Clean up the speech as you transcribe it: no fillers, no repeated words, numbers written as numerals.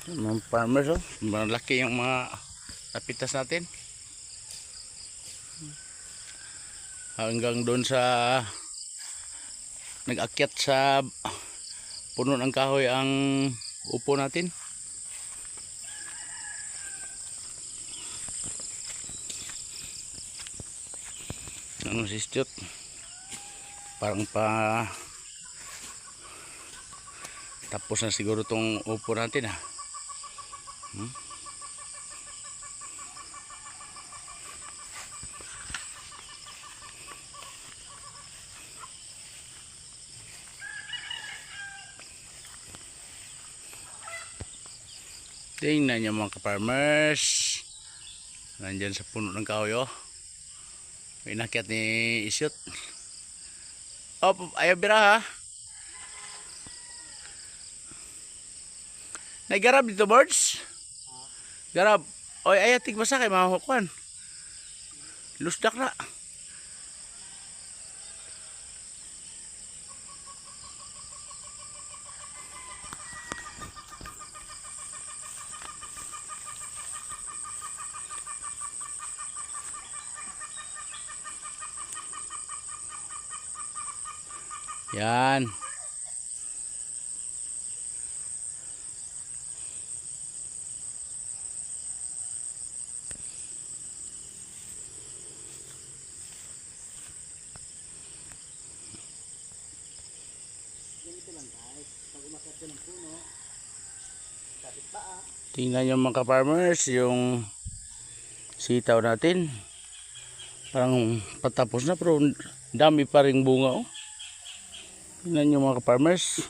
Mga farmers, oh, malaki yung mga napitas natin. Hanggang doon sa nag-akyat sa puno ng kahoy ang upo natin. Ano si Stuart? Parang pa tapos na siguro tong upo natin, ah. Tingnan nyo mga ka-farmers, nandyan sa puno ng kahoy, oh. May inakyat ni Isyot. Oh, ayaw bira, ha. Naigarab dito, birds. Garab. Oy, ayaw tigmasa kay mahukuan. Lusdak na. Yan. Tingnan nyo mga ka-farmers, yung sitaw natin. Parang patapos na pero dami pa ring bunga, oh. Tingnan nyo mga ka-farmers.